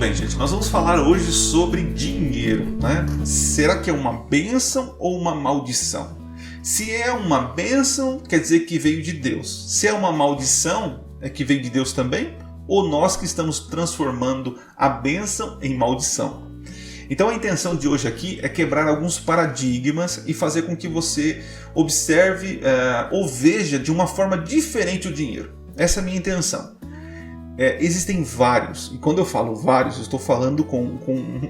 bem, gente, nós vamos falar hoje sobre dinheiro, né? Será que é uma bênção ou uma maldição? Se é uma bênção, quer dizer que veio de Deus. Se é uma maldição, é que veio de Deus também? Ou nós que estamos transformando a bênção em maldição? Então a intenção de hoje aqui é quebrar alguns paradigmas e fazer com que você observe ou veja de uma forma diferente o dinheiro. Essa é a minha intenção. Existem vários, e quando eu falo vários, eu estou falando com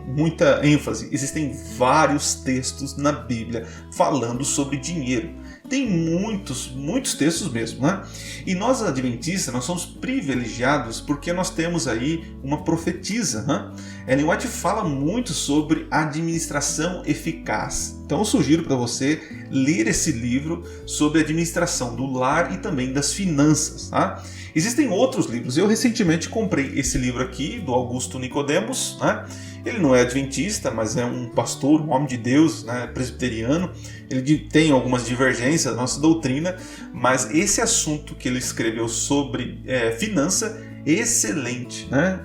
muita ênfase. Existem vários textos na Bíblia falando sobre dinheiro. Tem muitos textos mesmo, né? E nós adventistas, nós somos privilegiados porque nós temos aí uma profetisa, né? Ellen White fala muito sobre administração eficaz. Então eu sugiro para você ler esse livro sobre administração do lar e também das finanças, tá? Existem outros livros. Eu recentemente comprei esse livro aqui, do Augusto Nicodemos, né? Ele não é adventista, mas é um pastor, um homem de Deus, né? Presbiteriano. Ele tem algumas divergências da nossa doutrina, mas esse assunto que ele escreveu sobre finança é excelente, né?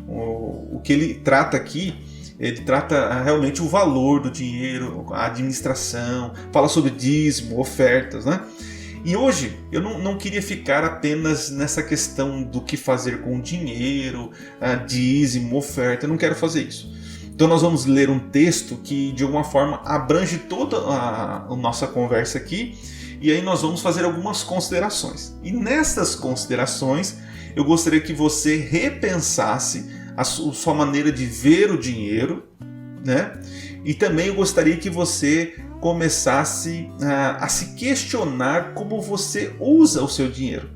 O que ele trata aqui, ele trata realmente o valor do dinheiro, a administração, fala sobre dízimo, ofertas, né? E hoje eu não queria ficar apenas nessa questão do que fazer com o dinheiro, dízimo, oferta, eu não quero fazer isso. Então nós vamos ler um texto que de alguma forma abrange toda a nossa conversa aqui, e aí nós vamos fazer algumas considerações. E nessas considerações eu gostaria que você repensasse a sua maneira de ver o dinheiro, né? E também eu gostaria que você começasse a se questionar como você usa o seu dinheiro.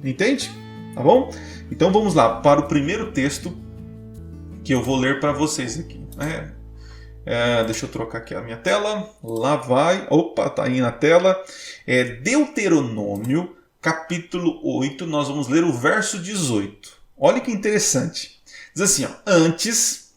Entende? Tá bom? Então vamos lá para o primeiro texto que eu vou ler para vocês aqui. Deixa eu trocar aqui a minha tela. Lá vai. Opa, tá aí na tela. Deuteronômio, capítulo 8. Nós vamos ler o verso 18. Olha que interessante. Diz assim, ó, antes...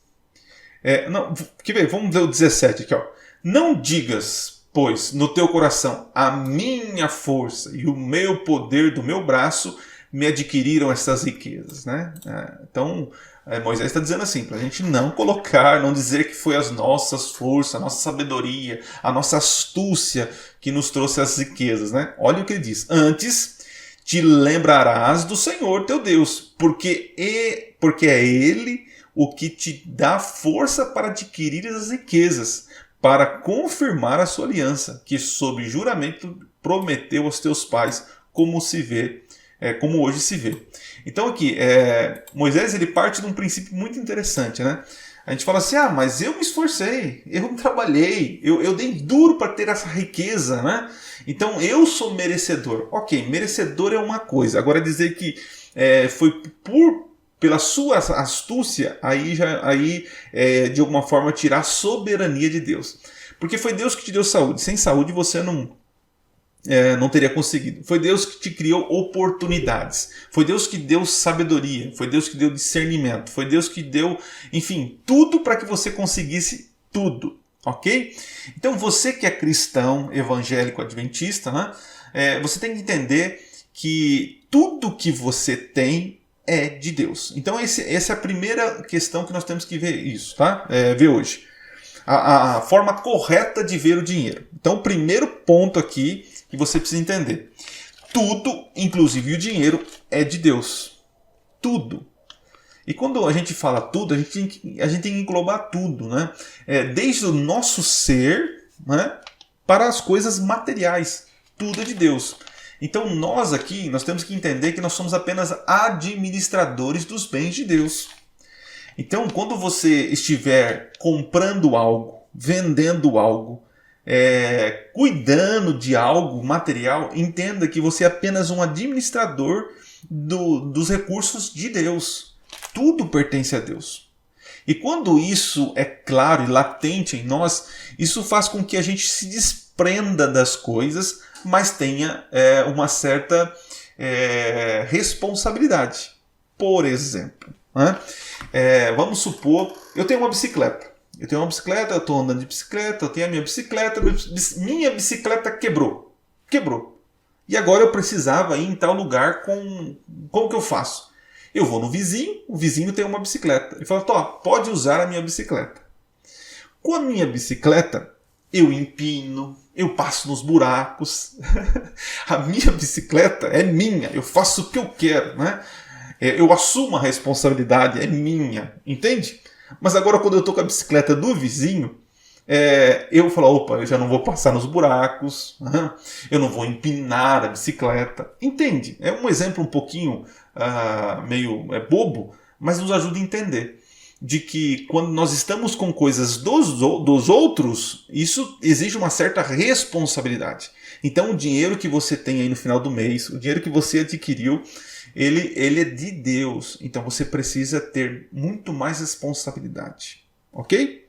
vamos ver o 17 aqui, ó. Não digas, pois, no teu coração, a minha força e o meu poder do meu braço me adquiriram essas riquezas, né? Então, Moisés está dizendo assim, para a gente não dizer que foi as nossas forças, a nossa sabedoria, a nossa astúcia que nos trouxe as riquezas, né? Olha o que ele diz. Antes te lembrarás do Senhor teu Deus, porque é Ele o que te dá força para adquirir as riquezas, para confirmar a sua aliança, que sob juramento prometeu aos teus pais, como hoje se vê. Então aqui, Moisés ele parte de um princípio muito interessante, né? A gente fala assim, mas eu me esforcei, eu trabalhei, eu dei duro para ter essa riqueza, né? Então eu sou merecedor. Ok, merecedor é uma coisa, agora dizer que foi pela sua astúcia, aí de alguma forma tirar a soberania de Deus. Porque foi Deus que te deu saúde. Sem saúde você não teria conseguido. Foi Deus que te criou oportunidades. Foi Deus que deu sabedoria. Foi Deus que deu discernimento. Foi Deus que deu, enfim, tudo para que você conseguisse tudo. Ok? Então você que é cristão, evangélico, adventista, né? Você tem que entender que tudo que você tem é de Deus. Então essa é a primeira questão que nós temos que ver isso, tá? Ver hoje. A forma correta de ver o dinheiro. Então o primeiro ponto aqui que você precisa entender. Tudo, inclusive o dinheiro, é de Deus. Tudo. E quando a gente fala tudo, a gente tem que englobar tudo, né? Desde o nosso ser, né, para as coisas materiais. Tudo é de Deus. Então nós temos que entender que nós somos apenas administradores dos bens de Deus. Então quando você estiver comprando algo, vendendo algo, cuidando de algo material, entenda que você é apenas um administrador dos recursos de Deus. Tudo pertence a Deus. E quando isso é claro e latente em nós, isso faz com que a gente se desprenda das coisas, mas tenha uma certa responsabilidade. Por exemplo, né? Vamos supor, eu tenho uma bicicleta. Eu estou andando de bicicleta, eu tenho a minha bicicleta quebrou. E agora eu precisava ir em tal lugar como que eu faço? Eu vou no vizinho, o vizinho tem uma bicicleta. Ele fala, pode usar a minha bicicleta. Com a minha bicicleta, eu empino, eu passo nos buracos. A minha bicicleta é minha, eu faço o que eu quero, né? Eu assumo a responsabilidade, é minha, entende? Mas agora quando eu estou com a bicicleta do vizinho, eu falo, opa, eu já não vou passar nos buracos, eu não vou empinar a bicicleta. Entende? É um exemplo um pouquinho meio bobo, mas nos ajuda a entender de que quando nós estamos com coisas dos outros, isso exige uma certa responsabilidade. Então o dinheiro que você tem aí no final do mês, o dinheiro que você adquiriu, ele é de Deus. Então você precisa ter muito mais responsabilidade. Ok?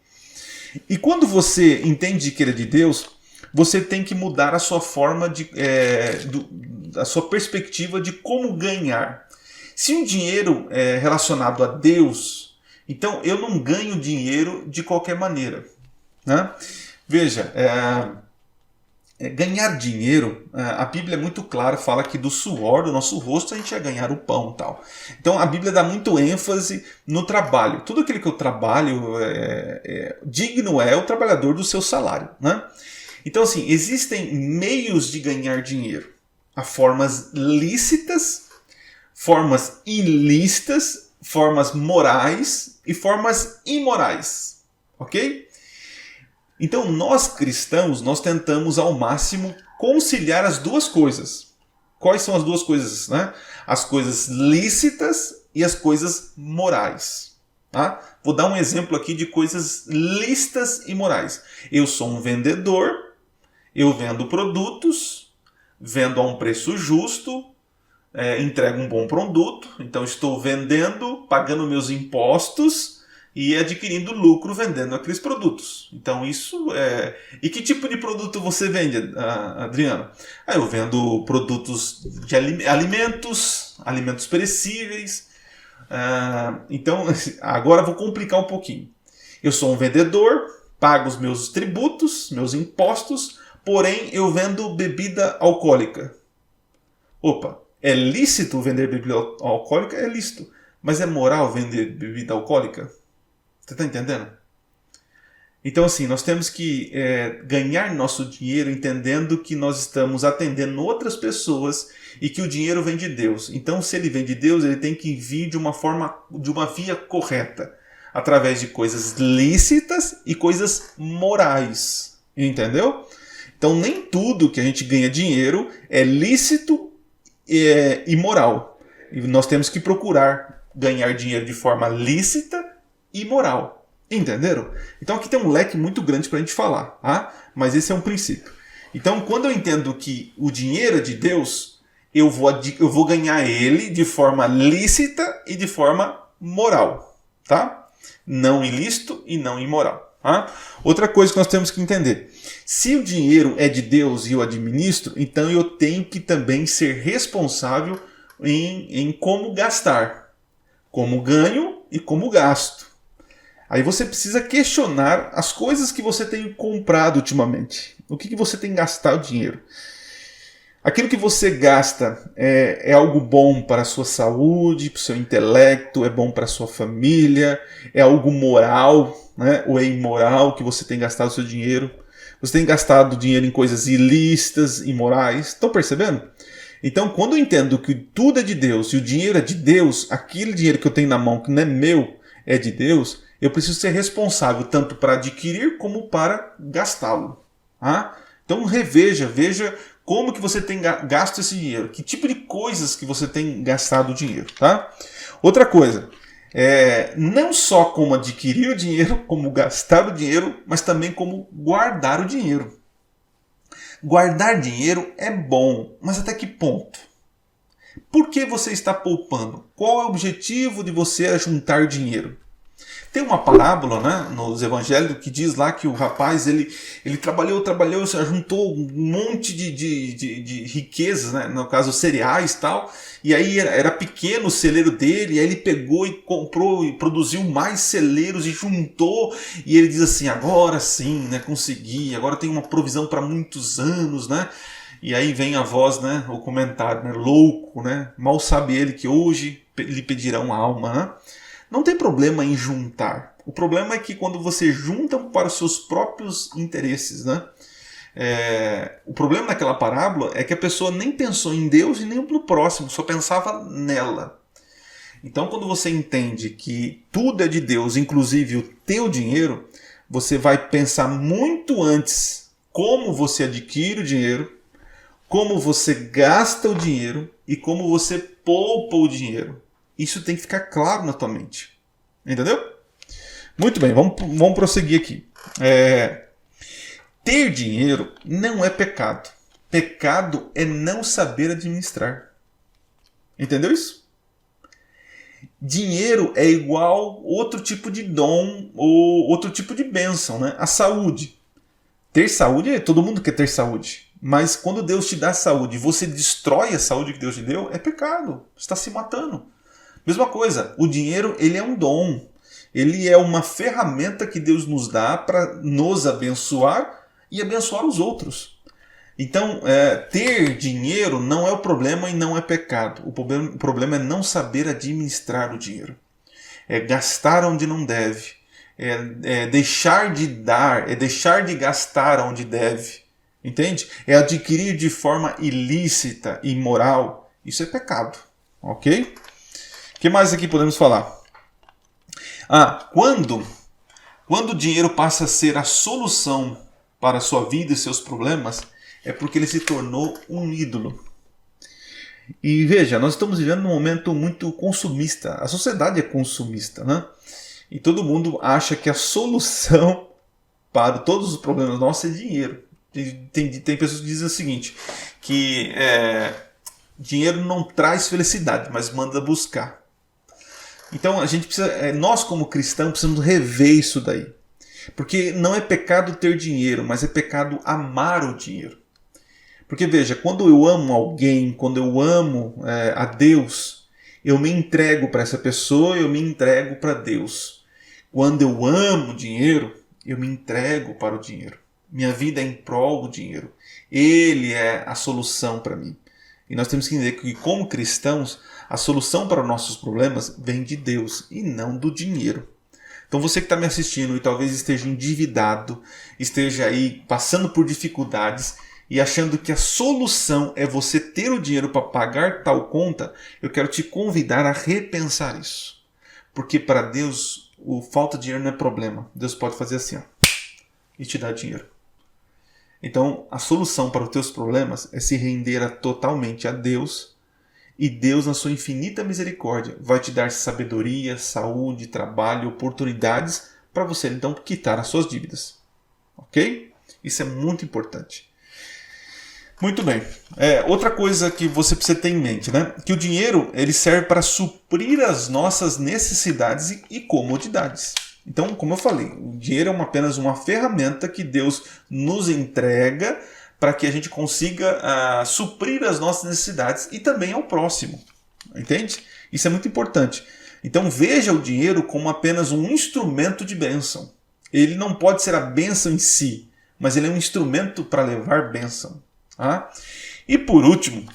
E quando você entende que ele é de Deus, você tem que mudar a sua forma a sua perspectiva de como ganhar. Se o dinheiro é relacionado a Deus, então eu não ganho dinheiro de qualquer maneira, né? Veja, ganhar dinheiro, a Bíblia é muito clara, fala que do suor do nosso rosto a gente ia ganhar o pão e tal. Então a Bíblia dá muito ênfase no trabalho. Tudo aquilo que eu trabalho, digno é o trabalhador do seu salário, né? Então assim, existem meios de ganhar dinheiro. Há formas lícitas, formas ilícitas, formas morais e formas imorais, ok? Então nós cristãos, nós tentamos ao máximo conciliar as duas coisas. Quais são as duas coisas, né? As coisas lícitas e as coisas morais. Tá? Vou dar um exemplo aqui de coisas lícitas e morais. Eu sou um vendedor, eu vendo produtos, vendo a um preço justo, entrego um bom produto, então estou vendendo, pagando meus impostos e adquirindo lucro vendendo aqueles produtos. Então isso é... E que tipo de produto você vende, Adriano? Eu vendo produtos de alimentos perecíveis. Então agora vou complicar um pouquinho. Eu sou um vendedor, pago os meus tributos, meus impostos, porém eu vendo bebida alcoólica. Opa, é lícito vender bebida alcoólica? É lícito. Mas é moral vender bebida alcoólica? Você está entendendo? Então, assim, nós temos que ganhar nosso dinheiro entendendo que nós estamos atendendo outras pessoas e que o dinheiro vem de Deus. Então, se ele vem de Deus, ele tem que vir de uma via correta, através de coisas lícitas e coisas morais. Entendeu? Então, nem tudo que a gente ganha dinheiro é lícito e moral. E nós temos que procurar ganhar dinheiro de forma lícita e moral. Entenderam? Então aqui tem um leque muito grande para a gente falar, tá? Mas esse é um princípio. Então quando eu entendo que o dinheiro é de Deus, eu vou ganhar ele de forma lícita e de forma moral, tá? Não ilícito e não imoral. Tá? Outra coisa que nós temos que entender: se o dinheiro é de Deus e eu administro, então eu tenho que também ser responsável em como gastar, como ganho e como gasto. Aí você precisa questionar as coisas que você tem comprado ultimamente. O que você tem gastado dinheiro? Aquilo que você gasta é algo bom para a sua saúde, para o seu intelecto, é bom para a sua família, é algo moral, né? Ou é imoral que você tem gastado o seu dinheiro? Você tem gastado dinheiro em coisas ilícitas, imorais? Estão percebendo? Então, quando eu entendo que tudo é de Deus e o dinheiro é de Deus, aquele dinheiro que eu tenho na mão que não é meu, é de Deus, eu preciso ser responsável tanto para adquirir como para gastá-lo. Tá? Então veja como que você tem gasto esse dinheiro, que tipo de coisas que você tem gastado o dinheiro. Tá? Outra coisa, não só como adquirir o dinheiro, como gastar o dinheiro, mas também como guardar o dinheiro. Guardar dinheiro é bom, mas até que ponto? Por que você está poupando? Qual é o objetivo de você juntar dinheiro? Tem uma parábola, né, nos evangelhos que diz lá que o rapaz ele trabalhou, juntou um monte de riquezas, né, no caso cereais e tal, e aí era pequeno o celeiro dele, e aí ele pegou e comprou e produziu mais celeiros e juntou, e ele diz assim, agora sim, né, consegui, agora tem uma provisão para muitos anos, né? E aí vem a voz, né, o comentário, né, louco, né? Mal sabe ele que hoje lhe pedirão a alma, né? Não tem problema em juntar. O problema é que quando você junta para os seus próprios interesses, né? O problema daquela parábola é que a pessoa nem pensou em Deus e nem no próximo, só pensava nela. Então, quando você entende que tudo é de Deus, inclusive o teu dinheiro, você vai pensar muito antes como você adquire o dinheiro, como você gasta o dinheiro e como você poupa o dinheiro. Isso tem que ficar claro na tua mente. Entendeu? Muito bem, vamos prosseguir aqui. Ter dinheiro não é pecado. Pecado é não saber administrar. Entendeu isso? Dinheiro é igual outro tipo de dom ou outro tipo de bênção, né? A saúde. Ter saúde, todo mundo quer ter saúde. Mas quando Deus te dá saúde e você destrói a saúde que Deus te deu, é pecado. Você está se matando. Mesma coisa, o dinheiro ele é um dom. Ele é uma ferramenta que Deus nos dá para nos abençoar e abençoar os outros. Então, ter dinheiro não é o problema e não é pecado. O problema é não saber administrar o dinheiro. É gastar onde não deve. É deixar de dar, é deixar de gastar onde deve. Entende? É adquirir de forma ilícita e imoral. Isso é pecado. Ok? O que mais aqui podemos falar? Quando o dinheiro passa a ser a solução para a sua vida e seus problemas, é porque ele se tornou um ídolo. E veja, nós estamos vivendo num momento muito consumista. A sociedade é consumista, né? E todo mundo acha que a solução para todos os problemas nossos é dinheiro. Tem pessoas que dizem o seguinte, que dinheiro não traz felicidade, mas manda buscar. Então a gente precisa, nós como cristãos precisamos rever isso daí. Porque não é pecado ter dinheiro, mas é pecado amar o dinheiro. Porque veja, quando eu amo alguém, quando eu amo a Deus, eu me entrego para essa pessoa, eu me entrego para Deus. Quando eu amo dinheiro, eu me entrego para o dinheiro. Minha vida é em prol do dinheiro. Ele é a solução para mim. E nós temos que entender que, como cristãos, a solução para os nossos problemas vem de Deus e não do dinheiro. Então você que está me assistindo e talvez esteja endividado, esteja aí passando por dificuldades e achando que a solução é você ter o dinheiro para pagar tal conta, eu quero te convidar a repensar isso. Porque para Deus, falta de dinheiro não é problema. Deus pode fazer assim, e te dar dinheiro. Então, a solução para os teus problemas é se render totalmente a Deus, e Deus, na sua infinita misericórdia, vai te dar sabedoria, saúde, trabalho, oportunidades para você, então, quitar as suas dívidas. Ok? Isso é muito importante. Muito bem. Outra coisa que você precisa ter em mente, né? Que o dinheiro ele serve para suprir as nossas necessidades e comodidades. Então, como eu falei, o dinheiro é apenas uma ferramenta que Deus nos entrega para que a gente consiga suprir as nossas necessidades e também ao próximo. Entende? Isso é muito importante. Então, veja o dinheiro como apenas um instrumento de bênção. Ele não pode ser a bênção em si, mas ele é um instrumento para levar bênção. E por último,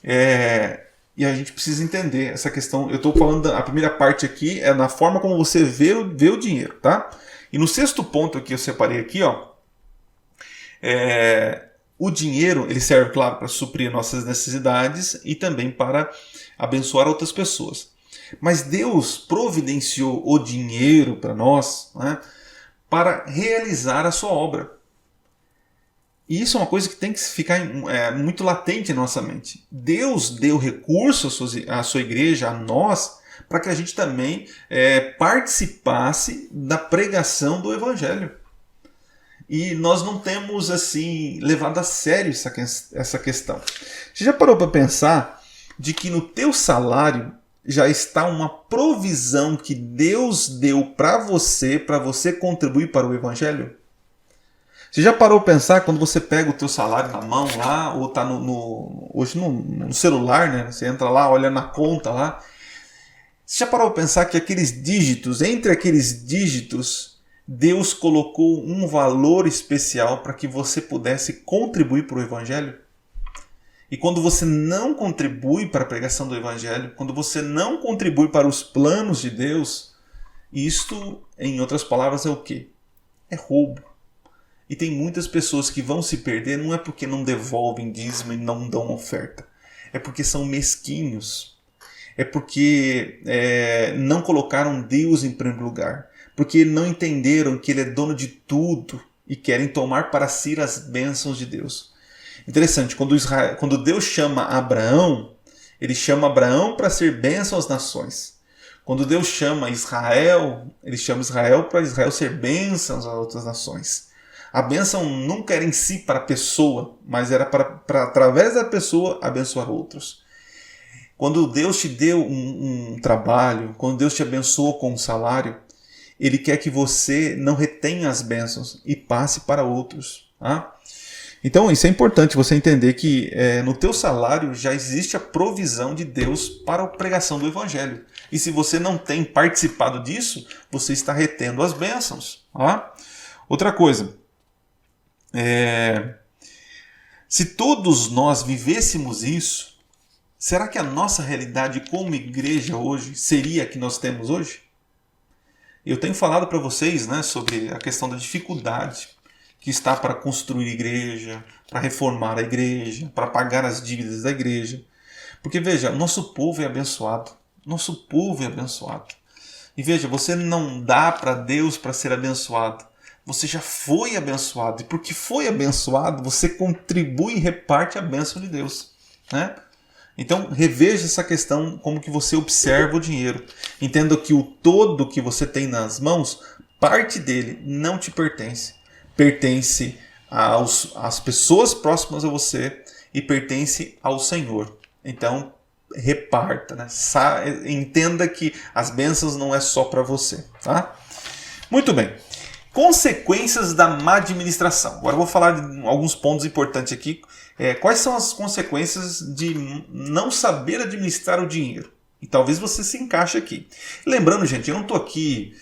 e a gente precisa entender essa questão. Eu estou falando, a primeira parte aqui é na forma como você vê o dinheiro, tá? E no sexto ponto aqui, eu separei aqui, o dinheiro ele serve, claro, para suprir nossas necessidades e também para abençoar outras pessoas. Mas Deus providenciou o dinheiro para nós, né, para realizar a sua obra. E isso é uma coisa que tem que ficar muito latente em nossa mente. Deus deu recursos à sua igreja, a nós, para que a gente também participasse da pregação do Evangelho. E nós não temos assim levado a sério essa questão. Você já parou para pensar de que no teu salário já está uma provisão que Deus deu para você contribuir para o Evangelho? Você já parou para pensar quando você pega o teu salário na mão lá, ou está hoje no celular, né? Você entra lá, olha na conta lá. Você já parou para pensar que entre aqueles dígitos, Deus colocou um valor especial para que você pudesse contribuir para o Evangelho? E quando você não contribui para a pregação do Evangelho, quando você não contribui para os planos de Deus, isto, em outras palavras, é o quê? É roubo. E tem muitas pessoas que vão se perder, não é porque não devolvem dízimo e não dão oferta. É porque são mesquinhos. É porque não colocaram Deus em primeiro lugar. Porque não entenderam que Ele é dono de tudo e querem tomar para si as bênçãos de Deus. Interessante, quando Deus chama Abraão, Ele chama Abraão para ser bênção às nações. Quando Deus chama Israel, Ele chama Israel para Israel ser bênção às outras nações. A bênção nunca era em si para a pessoa, mas era para através da pessoa, abençoar outros. Quando Deus te deu um trabalho, quando Deus te abençoou com um salário, Ele quer que você não retenha as bênçãos e passe para outros. Tá? Então isso é importante você entender que no teu salário já existe a provisão de Deus para a pregação do Evangelho. E se você não tem participado disso, você está retendo as bênçãos. Tá? Outra coisa, se todos nós vivêssemos isso, será que a nossa realidade como igreja hoje seria a que nós temos hoje? Eu tenho falado para vocês, né, sobre a questão da dificuldade que está para construir igreja, para reformar a igreja, para pagar as dívidas da igreja. Porque veja, o nosso povo é abençoado. Nosso povo é abençoado. E veja, você não dá para Deus para ser abençoado. Você já foi abençoado. E porque foi abençoado, você contribui e reparte a bênção de Deus. Né? Então, reveja essa questão como que você observa o dinheiro. Entenda que o todo que você tem nas mãos, parte dele não te pertence. Pertence às pessoas próximas a você e pertence ao Senhor. Então, reparta. Né? Entenda que as bênçãos não é só para você. Tá? Muito bem. Consequências da má administração. Agora eu vou falar de alguns pontos importantes aqui. Quais são as consequências de não saber administrar o dinheiro? E talvez você se encaixe aqui. Lembrando, gente, eu não estou aqui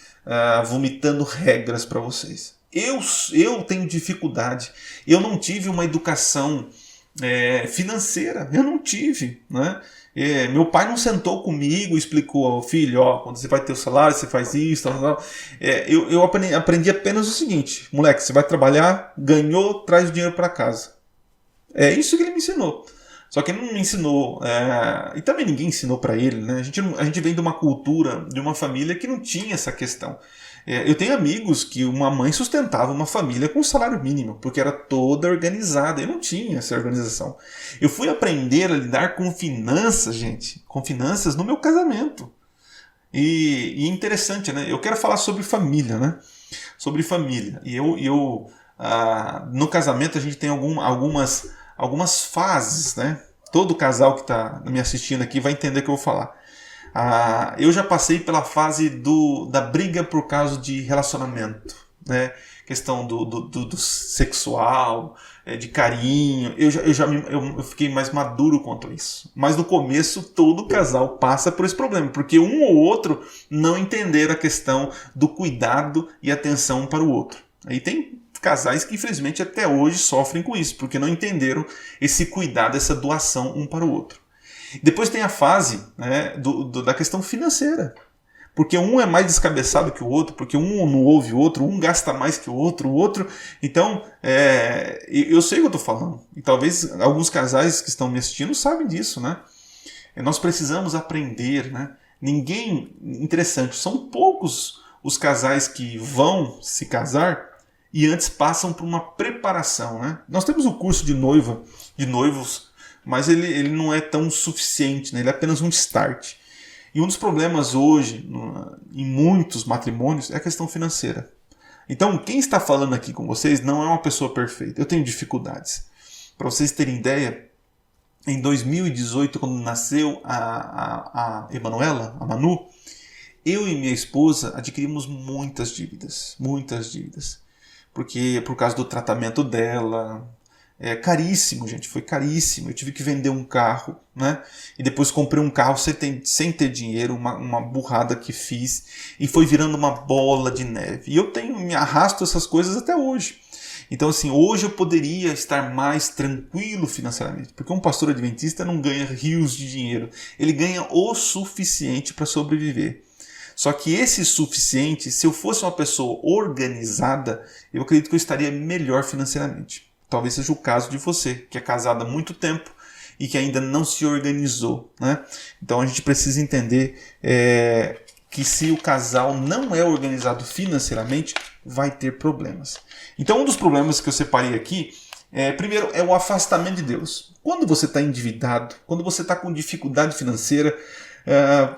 vomitando regras para vocês. Eu tenho dificuldade. Eu não tive uma educação financeira. Eu não tive, né? Meu pai não sentou comigo e explicou, filho, quando você vai ter o salário, você faz isso, tal. Eu aprendi apenas o seguinte, moleque, você vai trabalhar, ganhou, traz o dinheiro para casa. É isso que ele me ensinou. Só que ele não me ensinou, e também ninguém ensinou para ele, né? A gente vem de uma cultura, de uma família que não tinha essa questão. Eu tenho amigos que uma mãe sustentava uma família com salário mínimo, porque era toda organizada. Eu não tinha essa organização. Eu fui aprender a lidar com finanças, gente, com finanças no meu casamento. E interessante, né? Eu quero falar sobre família, né? Sobre família. E no casamento a gente tem algumas fases, né? Todo casal que está me assistindo aqui vai entender o que eu vou falar. Eu já passei pela fase da briga por causa de relacionamento, né? Questão do sexual, de carinho. Eu fiquei mais maduro quanto a isso. Mas no começo todo casal passa por esse problema, porque um ou outro não entenderam a questão do cuidado e atenção um para o outro. Aí tem casais que infelizmente até hoje sofrem com isso, porque não entenderam esse cuidado, essa doação um para o outro. Depois tem a fase, né, da questão financeira. Porque um é mais descabeçado que o outro, porque um não ouve o outro, um gasta mais que o outro. Então, eu sei o que eu estou falando. E talvez alguns casais que estão me assistindo sabem disso, né? Nós precisamos aprender, né? Interessante, são poucos os casais que vão se casar e antes passam por uma preparação, né? Nós temos o curso de noivos, mas ele não é tão suficiente, né? Ele é apenas um start. E um dos problemas hoje, em muitos matrimônios, é a questão financeira. Então, quem está falando aqui com vocês não é uma pessoa perfeita. Eu tenho dificuldades. Para vocês terem ideia, em 2018, quando nasceu a Emanuela, a Manu, eu e minha esposa adquirimos muitas dívidas. Porque por causa do tratamento dela, caríssimo, gente, foi caríssimo. Eu tive que vender um carro, né? E depois comprei um carro sem ter dinheiro, uma burrada que fiz, e foi virando uma bola de neve. E eu me arrasto essas coisas até hoje. Então, assim, hoje eu poderia estar mais tranquilo financeiramente, porque um pastor adventista não ganha rios de dinheiro, ele ganha o suficiente para sobreviver. Só que esse suficiente, se eu fosse uma pessoa organizada, eu acredito que eu estaria melhor financeiramente. Talvez seja o caso de você, que é casado há muito tempo e que ainda não se organizou, né? Então a gente precisa entender que se o casal não é organizado financeiramente, vai ter problemas. Então um dos problemas que eu separei aqui, primeiro, é o afastamento de Deus. Quando você está endividado, quando você está com dificuldade financeira,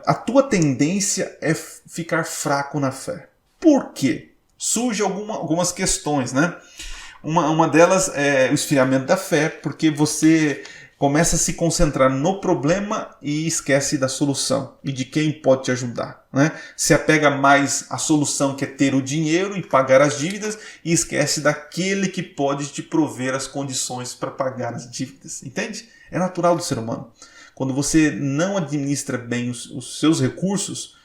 a tua tendência é ficar fraco na fé. Por quê? Surgem algumas questões, né? Uma delas é o esfriamento da fé, porque você começa a se concentrar no problema e esquece da solução e de quem pode te ajudar, né? Se apega mais à solução, que é ter o dinheiro e pagar as dívidas, e esquece daquele que pode te prover as condições para pagar as dívidas. Entende? É natural do ser humano. Quando você não administra bem os seus recursos,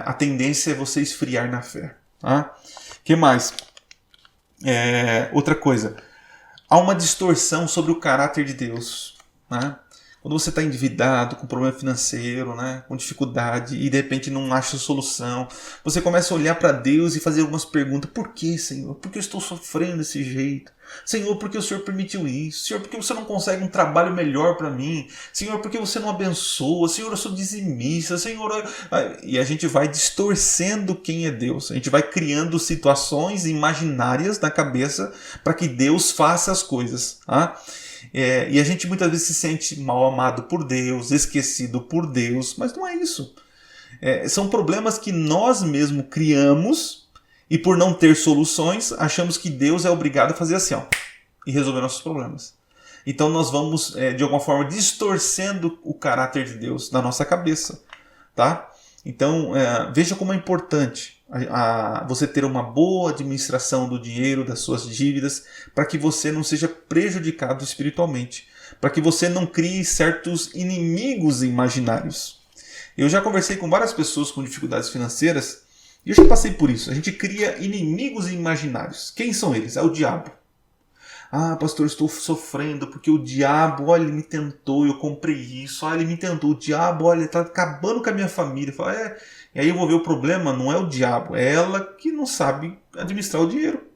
a tendência é você esfriar na fé. Tá? O que mais? Outra coisa. Há uma distorção sobre o caráter de Deus. Né? Quando você está endividado, com problema financeiro, né? Com dificuldade, e de repente não acha solução, você começa a olhar para Deus e fazer algumas perguntas. Por que, Senhor? Por que eu estou sofrendo desse jeito? Senhor, por que o Senhor permitiu isso? Senhor, por que você não consegue um trabalho melhor para mim? Senhor, por que você não abençoa? Senhor, eu sou dizimista. Senhor, e a gente vai distorcendo quem é Deus. A gente vai criando situações imaginárias na cabeça para que Deus faça as coisas. Tá? E a gente muitas vezes se sente mal amado por Deus, esquecido por Deus, mas não é isso. São problemas que nós mesmos criamos. E por não ter soluções, achamos que Deus é obrigado a fazer assim, ó, e resolver nossos problemas. Então nós vamos, de alguma forma, distorcendo o caráter de Deus na nossa cabeça. Tá? Então, veja como é importante você ter uma boa administração do dinheiro, das suas dívidas, para que você não seja prejudicado espiritualmente. Para que você não crie certos inimigos imaginários. Eu já conversei com várias pessoas com dificuldades financeiras, e eu já passei por isso. A gente cria inimigos imaginários. Quem são eles? É o diabo. Ah, pastor, estou sofrendo porque o diabo, olha, ele me tentou, eu comprei isso. Ah, ele me tentou. O diabo, olha, está acabando com a minha família. Fala, E aí eu vou ver o problema, não é o diabo, é ela que não sabe administrar o dinheiro.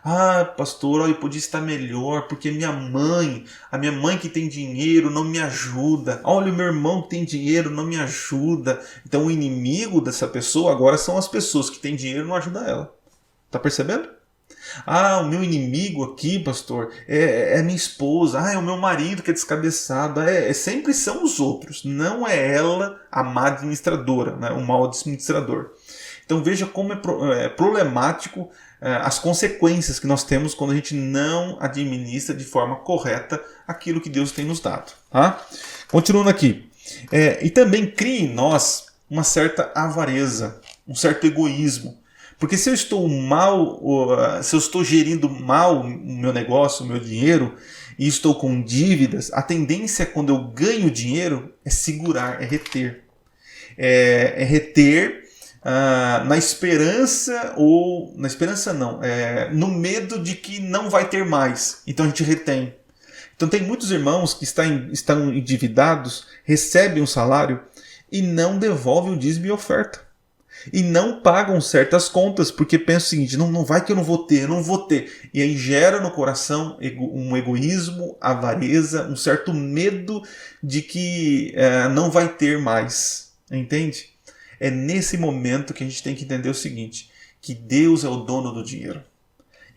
Ah, pastor, olha, eu podia estar melhor porque a minha mãe que tem dinheiro não me ajuda. Olha, o meu irmão que tem dinheiro não me ajuda. Então o inimigo dessa pessoa agora são as pessoas que têm dinheiro e não ajudam ela. Tá percebendo? Ah, o meu inimigo aqui, pastor, é minha esposa. Ah, é o meu marido que é descabeçado. Sempre são os outros, não é ela a má administradora, né? O mau administrador. Então veja como é problemático as consequências que nós temos quando a gente não administra de forma correta aquilo que Deus tem nos dado. Tá? Continuando aqui. E também cria em nós uma certa avareza, um certo egoísmo. Porque se eu estou gerindo mal o meu negócio, o meu dinheiro, e estou com dívidas, a tendência quando eu ganho dinheiro é segurar, é reter. É reter na esperança, ou na esperança não, no medo de que não vai ter mais. Então a gente retém. Então tem muitos irmãos que estão endividados, recebem um salário e não devolvem o dízimo e oferta. E não pagam certas contas, porque pensam o seguinte, não vai que eu não vou ter. E aí gera no coração um egoísmo, avareza, um certo medo de que não vai ter mais. Entende? É nesse momento que a gente tem que entender o seguinte, que Deus é o dono do dinheiro.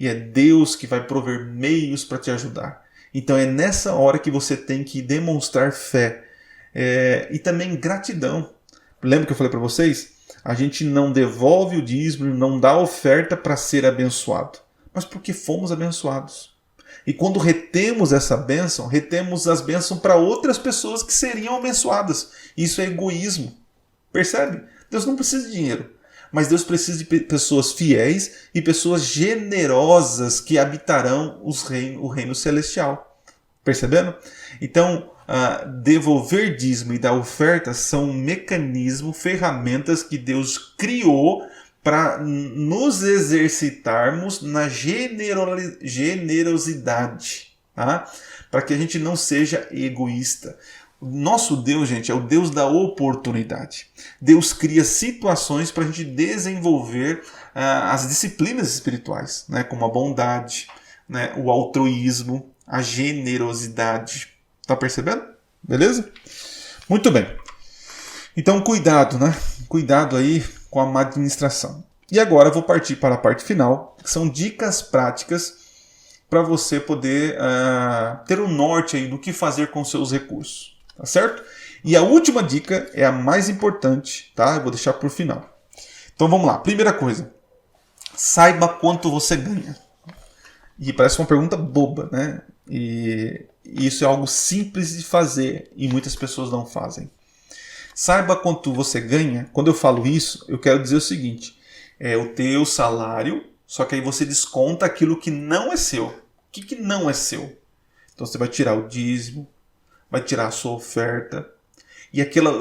E é Deus que vai prover meios para te ajudar. Então é nessa hora que você tem que demonstrar fé. E também gratidão. Lembra que eu falei para vocês? A gente não devolve o dízimo, não dá oferta para ser abençoado, mas porque fomos abençoados. E quando retemos essa bênção, retemos as bênçãos para outras pessoas que seriam abençoadas. Isso é egoísmo. Percebe? Deus não precisa de dinheiro, mas Deus precisa de pessoas fiéis e pessoas generosas que habitarão o reino celestial. Percebendo? Então, devolver dízimo e dar oferta são um mecanismo, ferramentas que Deus criou para nos exercitarmos na generosidade, tá? Para que a gente não seja egoísta. O nosso Deus, gente, é o Deus da oportunidade. Deus cria situações para a gente desenvolver as disciplinas espirituais, né? Como a bondade, né? O altruísmo, a generosidade. Tá percebendo? Beleza? Muito bem. Então, cuidado, né? Cuidado aí com a má administração. E agora eu vou partir para a parte final, que são dicas práticas para você poder ter um norte aí do que fazer com seus recursos. Tá certo? E a última dica é a mais importante, tá? Eu vou deixar por final. Então vamos lá. Primeira coisa. Saiba quanto você ganha. E parece uma pergunta boba, né? E isso é algo simples de fazer e muitas pessoas não fazem. Saiba quanto você ganha. Quando eu falo isso, eu quero dizer o seguinte. É o teu salário, só que aí você desconta aquilo que não é seu. O que não é seu? Então você vai tirar o dízimo, vai tirar a sua oferta e aquela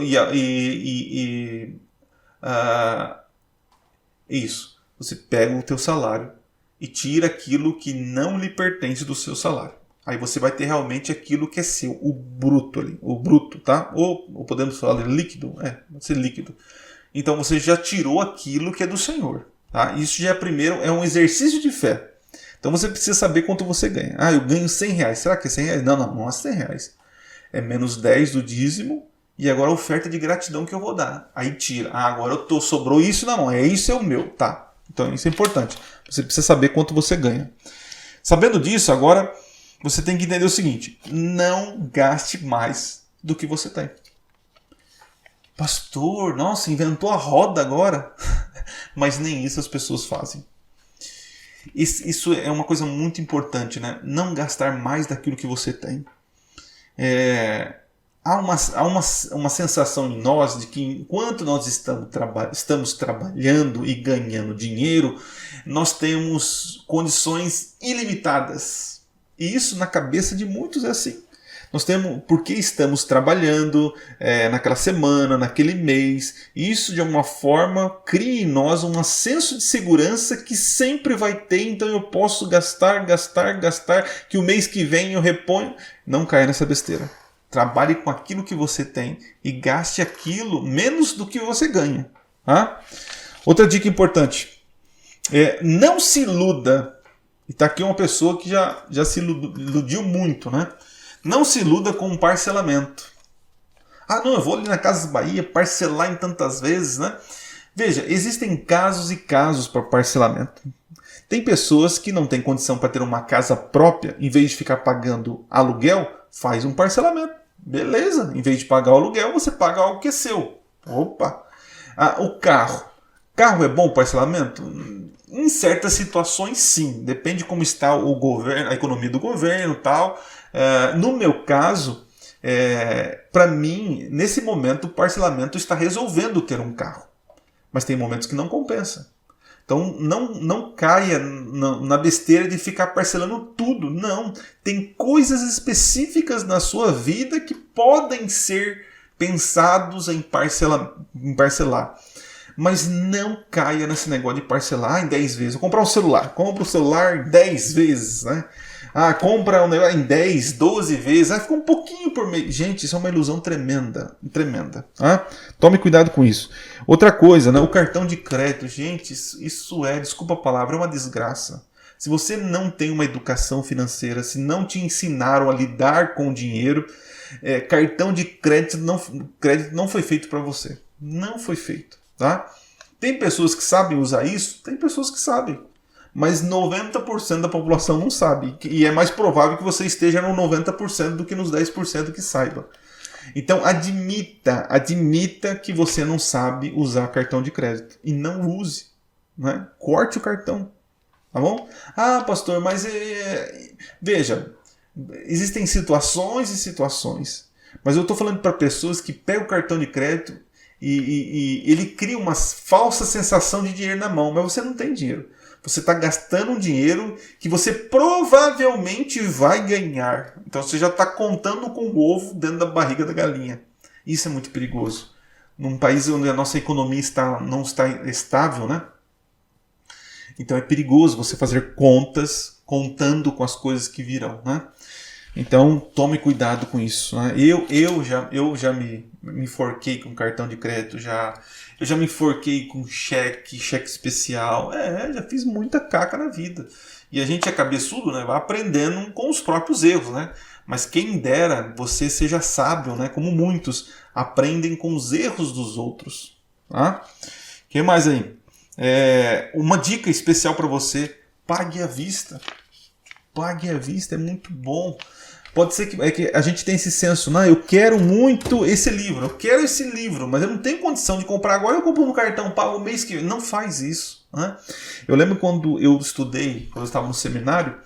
isso. Você pega o teu salário e tira aquilo que não lhe pertence do seu salário. Aí você vai ter realmente aquilo que é seu, o bruto ali, o bruto, tá? Ou podemos falar líquido, vai ser líquido. Então você já tirou aquilo que é do Senhor, tá? Isso já é primeiro, é um exercício de fé. Então você precisa saber quanto você ganha. Eu ganho R$100. Será que é R$100? Não é R$100. É menos 10 do dízimo e agora a oferta de gratidão que eu vou dar. Aí tira. Agora sobrou isso na mão. Isso é o meu. Tá. Então isso é importante. Você precisa saber quanto você ganha. Sabendo disso, agora você tem que entender o seguinte. Não gaste mais do que você tem. Pastor, nossa, inventou a roda agora. Mas nem isso as pessoas fazem. Isso é uma coisa muito importante, né? Não gastar mais daquilo que você tem. Há uma sensação em nós de que enquanto nós estamos trabalhando e ganhando dinheiro, nós temos condições ilimitadas. E isso na cabeça de muitos é assim. Nós temos, porque estamos trabalhando naquela semana, naquele mês, e isso de alguma forma cria em nós um senso de segurança que sempre vai ter, então eu posso gastar, que o mês que vem eu reponho. Não caia nessa besteira. Trabalhe com aquilo que você tem e gaste aquilo menos do que você ganha. Tá? Outra dica importante. Não se iluda. E está aqui uma pessoa que já se iludiu muito, né? Não se iluda com um parcelamento. Não, eu vou ali na Casas Bahia parcelar em tantas vezes, né? Veja, existem casos e casos para parcelamento. Tem pessoas que não têm condição para ter uma casa própria, em vez de ficar pagando aluguel, faz um parcelamento. Beleza, em vez de pagar o aluguel, você paga algo que é seu. Opa! O carro. Carro é bom o parcelamento? Em certas situações, sim. Depende de como está o governo, a economia do governo e tal. No meu caso, para mim, nesse momento, o parcelamento está resolvendo ter um carro. Mas tem momentos que não compensa. Então, não caia na besteira de ficar parcelando tudo. Não. Tem coisas específicas na sua vida que podem ser pensados em parcelar. Mas não caia nesse negócio de parcelar em 10 vezes. Vou comprar um celular. Compra o celular 10 vezes, né? Compra um negócio em 10, 12 vezes. Fica um pouquinho por mês. Gente, isso é uma ilusão tremenda. Tremenda. Tome cuidado com isso. Outra coisa, né? O cartão de crédito. Gente, isso desculpa a palavra, é uma desgraça. Se você não tem uma educação financeira, se não te ensinaram a lidar com o dinheiro, cartão de crédito não foi feito para você. Não foi feito. Tá? Tem pessoas que sabem usar isso? Tem pessoas que sabem. Mas 90% da população não sabe. E é mais provável que você esteja no 90% do que nos 10% que saiba. Então admita que você não sabe usar cartão de crédito. E não use. Né? Corte o cartão. Tá bom? Pastor, mas veja, existem situações e situações. Mas eu estou falando para pessoas que pegam o cartão de crédito e ele cria uma falsa sensação de dinheiro na mão, mas você não tem dinheiro. Você está gastando um dinheiro que você provavelmente vai ganhar. Então você já está contando com o ovo dentro da barriga da galinha. Isso é muito perigoso. Num país onde a nossa economia não está estável, né? Então é perigoso você fazer contas contando com as coisas que virão, né? Então tome cuidado com isso, né? Eu já me enforquei com cartão de crédito, eu já me enforquei com cheque especial, já fiz muita caca na vida. E a gente é cabeçudo, né? Vai aprendendo com os próprios erros, né? Mas quem dera você seja sábio, né? Como muitos aprendem com os erros dos outros. Tá? O que mais aí? Uma dica especial para você: pague à vista. Pague à vista, é muito bom. Pode ser que a gente tenha esse senso, não, eu quero muito esse livro, mas eu não tenho condição de comprar agora, eu compro no cartão, pago o mês que vem. Não faz isso. Né? Eu lembro quando eu estudei, quando eu estava no seminário,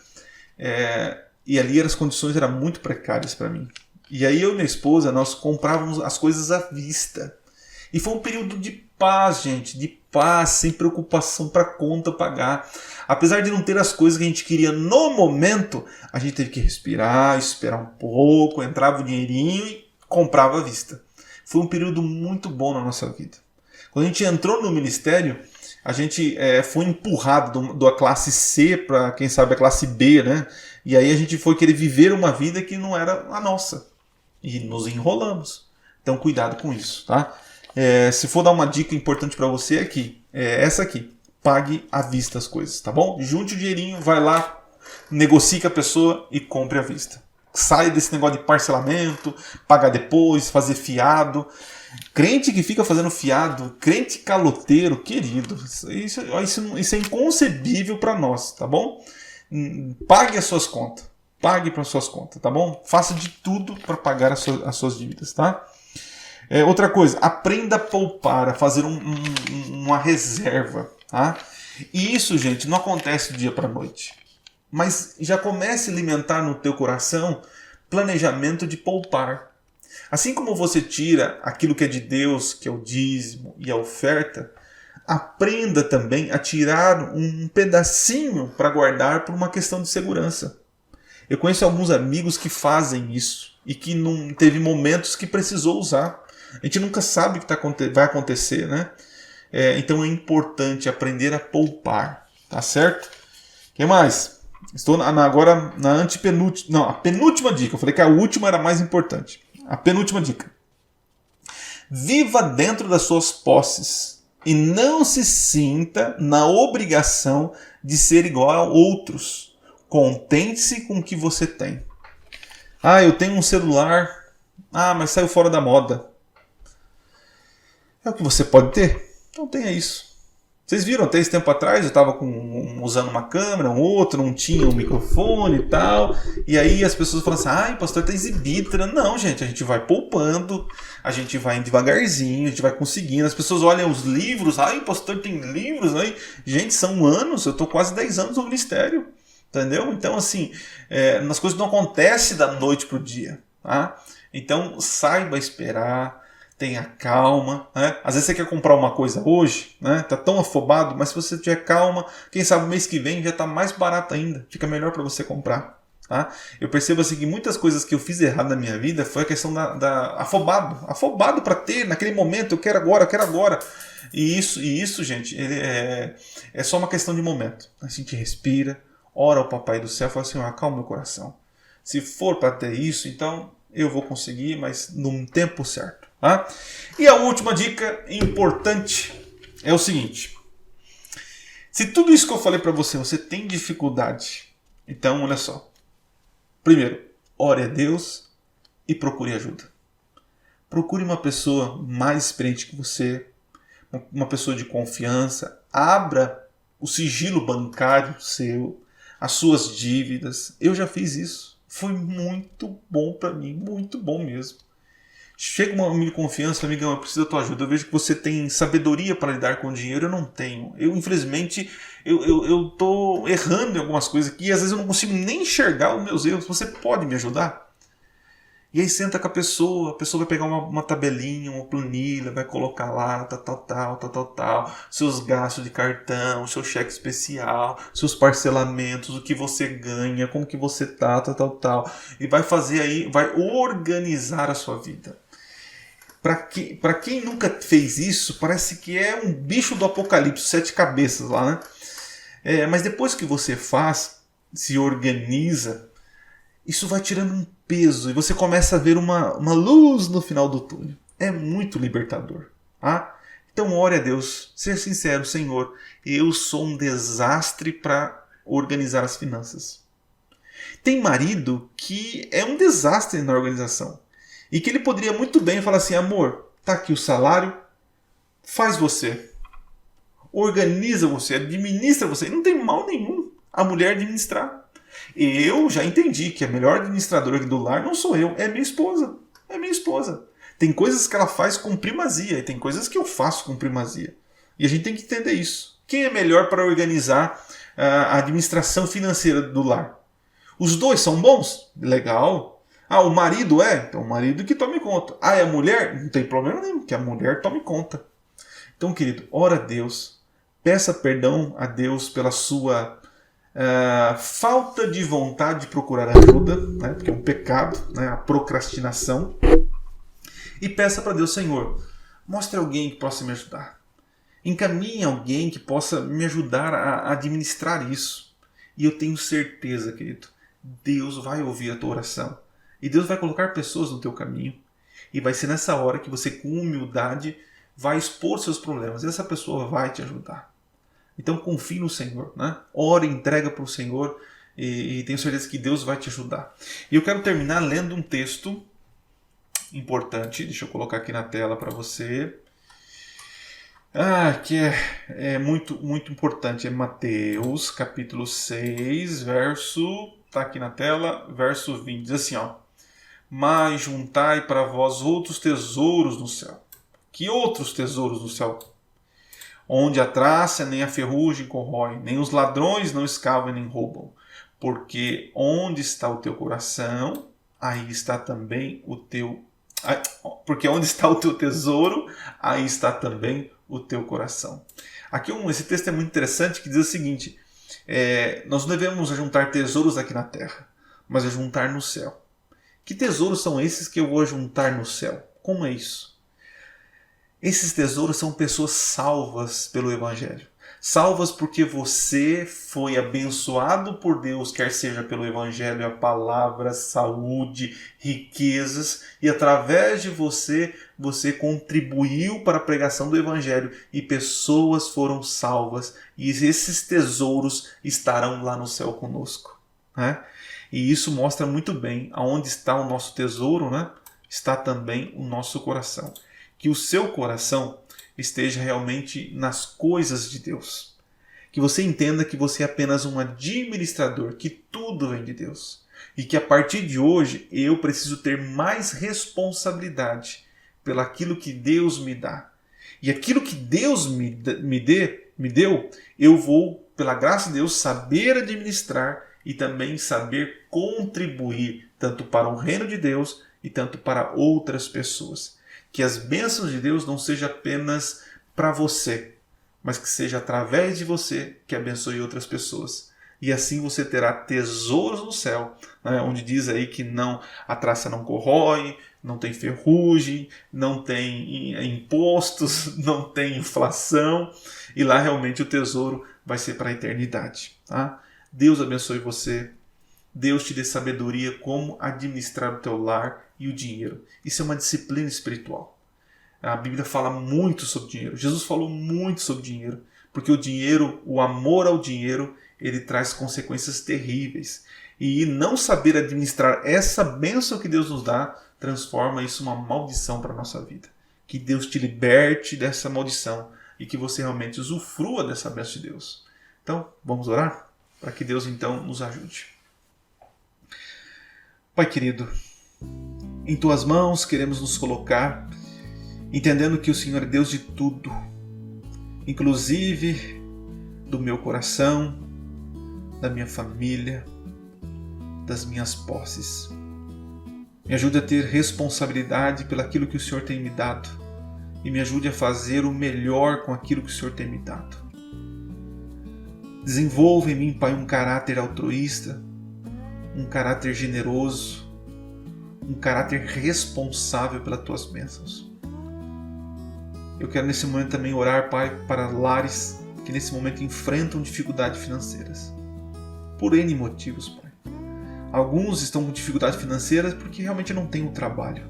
e ali as condições eram muito precárias para mim. E aí eu e minha esposa, nós comprávamos as coisas à vista. E foi um período de paz, gente, de paz, sem preocupação para a conta pagar. Apesar de não ter as coisas que a gente queria no momento, a gente teve que respirar, esperar um pouco, entrava o dinheirinho e comprava à vista. Foi um período muito bom na nossa vida. Quando a gente entrou no ministério, a gente foi empurrado da classe C para, quem sabe, a classe B, né? E aí a gente foi querer viver uma vida que não era a nossa. E nos enrolamos. Então cuidado com isso, tá? Se for dar uma dica importante para você aqui, essa aqui: pague à vista as coisas, tá bom? Junte o dinheirinho, vai lá, negocie com a pessoa e compre à vista. Sai desse negócio de parcelamento, pagar depois, fazer fiado. Crente que fica fazendo fiado, crente caloteiro, querido, isso é inconcebível para nós, tá bom? Pague as suas contas, pague para as suas contas, tá bom? Faça de tudo para pagar as suas dívidas, tá? Outra coisa, aprenda a poupar, a fazer uma reserva, tá? E isso, gente, não acontece do dia para a noite. Mas já comece a alimentar no teu coração planejamento de poupar. Assim como você tira aquilo que é de Deus, que é o dízimo e a oferta, aprenda também a tirar um pedacinho para guardar por uma questão de segurança. Eu conheço alguns amigos que fazem isso e que não teve momentos que precisou usar. A gente nunca sabe o que vai acontecer, né? Então é importante aprender a poupar, tá certo? O que mais? Estou agora na a penúltima dica. Eu falei que a última era mais importante. A penúltima dica: viva dentro das suas posses e não se sinta na obrigação de ser igual a outros. Contente-se com o que você tem. Eu tenho um celular, mas saiu fora da moda. É o que você pode ter? Então tenha isso. Vocês viram até esse tempo atrás, eu estava usando uma câmera, não tinha um microfone e tal. E aí as pessoas falam assim: o pastor está exibido. Não, gente, a gente vai poupando, a gente vai devagarzinho, a gente vai conseguindo. As pessoas olham os livros, o pastor tem livros. Aí. Gente, são anos, eu estou quase 10 anos no ministério. Entendeu? Então, assim, as coisas não acontecem da noite para o dia. Tá? Então, saiba esperar. Tenha calma, né? Às vezes você quer comprar uma coisa hoje, né? Tá tão afobado, mas se você tiver calma, quem sabe o mês que vem já tá mais barato ainda, fica melhor para você comprar, tá? Eu percebo assim que muitas coisas que eu fiz errado na minha vida foi a questão da afobado para ter naquele momento, eu quero agora. E isso, gente, é só uma questão de momento. A gente respira, ora ao Papai do Céu, fala assim: acalma meu coração. Se for para ter isso, então eu vou conseguir, mas num tempo certo. Tá? E a última dica importante é o seguinte: se tudo isso que eu falei para você tem dificuldade, então olha só. Primeiro, ore a Deus e procure ajuda. Procure uma pessoa mais experiente que você, uma pessoa de confiança. Abra o sigilo bancário seu, as suas dívidas. Eu já fiz isso. Foi muito bom para mim, muito bom mesmo. Chega uma amiga de confiança, amigão, eu preciso da tua ajuda. Eu vejo que você tem sabedoria para lidar com o dinheiro, eu não tenho. Eu, infelizmente, eu tô errando em algumas coisas aqui e às vezes eu não consigo nem enxergar os meus erros. Você pode me ajudar? E aí senta com a pessoa vai pegar uma tabelinha, uma planilha, vai colocar lá, tal, seus gastos de cartão, seu cheque especial, seus parcelamentos, o que você ganha, como que você tá, tal. E vai fazer aí, vai organizar a sua vida. Para quem nunca fez isso, parece que é um bicho do apocalipse, 7 cabeças lá, né? Mas depois que você faz, se organiza, isso vai tirando um peso e você começa a ver uma luz no final do túnel. É muito libertador. Tá? Então ore a Deus, seja sincero: Senhor, eu sou um desastre para organizar as finanças. Tem marido que é um desastre na organização e que ele poderia muito bem falar assim: amor, tá aqui o salário, faz você, organiza você, administra você. Não tem mal nenhum a mulher administrar. Eu já entendi que a melhor administradora aqui do lar não sou eu, é minha esposa. É minha esposa. Tem coisas que ela faz com primazia e tem coisas que eu faço com primazia. E a gente tem que entender isso. Quem é melhor para organizar a administração financeira do lar? Os dois são bons? Legal. O marido é? Então o marido que tome conta. É a mulher? Não tem problema nenhum, que a mulher tome conta. Então, querido, ora a Deus. Peça perdão a Deus pela sua falta de vontade de procurar ajuda, né, porque é um pecado, né, a procrastinação. E peça para Deus: Senhor, mostre alguém que possa me ajudar. Encaminhe alguém que possa me ajudar a administrar isso. E eu tenho certeza, querido, Deus vai ouvir a tua oração. E Deus vai colocar pessoas no teu caminho. E vai ser nessa hora que você, com humildade, vai expor seus problemas. E essa pessoa vai te ajudar. Então confie no Senhor, né? Ore, entrega para o Senhor e tenho certeza que Deus vai te ajudar. E eu quero terminar lendo um texto importante. Deixa eu colocar aqui na tela para você. Que é muito, muito importante. É Mateus, capítulo 6, tá aqui na tela, verso 20. Diz assim, mas juntai para vós outros tesouros no céu. Que outros tesouros no céu? Onde a traça nem a ferrugem corrói, nem os ladrões não escavam nem roubam. Porque onde está o teu coração, aí está também o teu... Porque onde está o teu tesouro, aí está também o teu coração. Aqui esse texto é muito interessante, que diz o seguinte: nós não devemos juntar tesouros aqui na terra, mas juntar no céu. Que tesouros são esses que eu vou juntar no céu? Como é isso? Esses tesouros são pessoas salvas pelo Evangelho. Salvas porque você foi abençoado por Deus, quer seja pelo Evangelho, a palavra, saúde, riquezas, e através de você contribuiu para a pregação do Evangelho e pessoas foram salvas, e esses tesouros estarão lá no céu conosco. Né? E isso mostra muito bem aonde está o nosso tesouro, né? Está também o nosso coração. Que o seu coração esteja realmente nas coisas de Deus. Que você entenda que você é apenas um administrador, que tudo vem de Deus. E que a partir de hoje eu preciso ter mais responsabilidade pelaquilo que Deus me dá. E aquilo que Deus me deu, eu vou, pela graça de Deus, saber administrar e também saber contribuir tanto para o reino de Deus e tanto para outras pessoas. Que as bênçãos de Deus não sejam apenas para você, mas que seja através de você que abençoe outras pessoas. E assim você terá tesouros no céu, né, onde diz aí que a traça não corrói, não tem ferrugem, não tem impostos, não tem inflação. E lá realmente o tesouro vai ser para a eternidade. Tá? Deus abençoe você. Deus te dê sabedoria como administrar o teu lar e o dinheiro. Isso é uma disciplina espiritual. A Bíblia fala muito sobre dinheiro. Jesus falou muito sobre dinheiro. Porque o dinheiro, o amor ao dinheiro, ele traz consequências terríveis. E não saber administrar essa bênção que Deus nos dá, transforma isso numa maldição para a nossa vida. Que Deus te liberte dessa maldição e que você realmente usufrua dessa bênção de Deus. Então, vamos orar? Para que Deus então nos ajude. Pai querido, em Tuas mãos queremos nos colocar, entendendo que o Senhor é Deus de tudo, inclusive do meu coração, da minha família, das minhas posses. Me ajude a ter responsabilidade pelaquilo que o Senhor tem me dado e me ajude a fazer o melhor com aquilo que o Senhor tem me dado. Desenvolva em mim, Pai, um caráter altruísta, um caráter generoso, um caráter responsável pelas Tuas bênçãos. Eu quero nesse momento também orar, Pai, para lares que nesse momento enfrentam dificuldades financeiras. Por N motivos, Pai. Alguns estão com dificuldades financeiras porque realmente não têm o trabalho.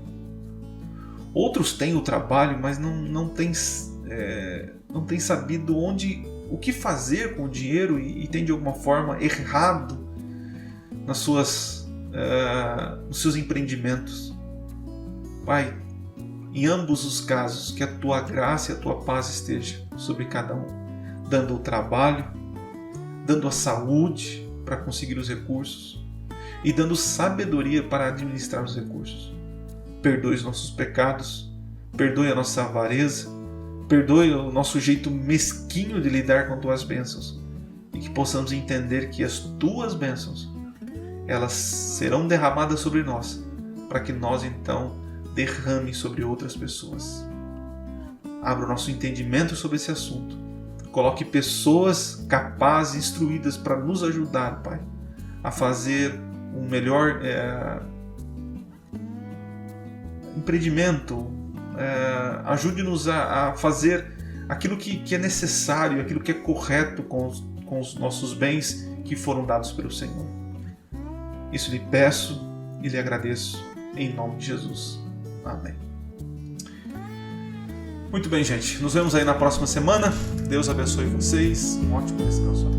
Outros têm o trabalho, mas não têm sabido o que fazer com o dinheiro e têm de alguma forma errado nos seus empreendimentos. Pai, em ambos os casos, que a Tua graça e a Tua paz esteja sobre cada um, dando o trabalho, dando a saúde para conseguir os recursos e dando sabedoria para administrar os recursos. Perdoe os nossos pecados, perdoe a nossa avareza, perdoe o nosso jeito mesquinho de lidar com Tuas bênçãos e que possamos entender que as Tuas bênçãos elas serão derramadas sobre nós para que nós então derrame sobre outras pessoas. Abra o nosso entendimento sobre esse assunto. Coloque pessoas capazes, instruídas para nos ajudar, Pai, a fazer um melhor empreendimento. Ajude-nos a fazer aquilo que é necessário, aquilo que é correto com os nossos bens que foram dados pelo Senhor. Isso lhe peço e lhe agradeço em nome de Jesus. Amém. Muito bem, gente. Nos vemos aí na próxima semana. Deus abençoe vocês. Um ótimo descanso.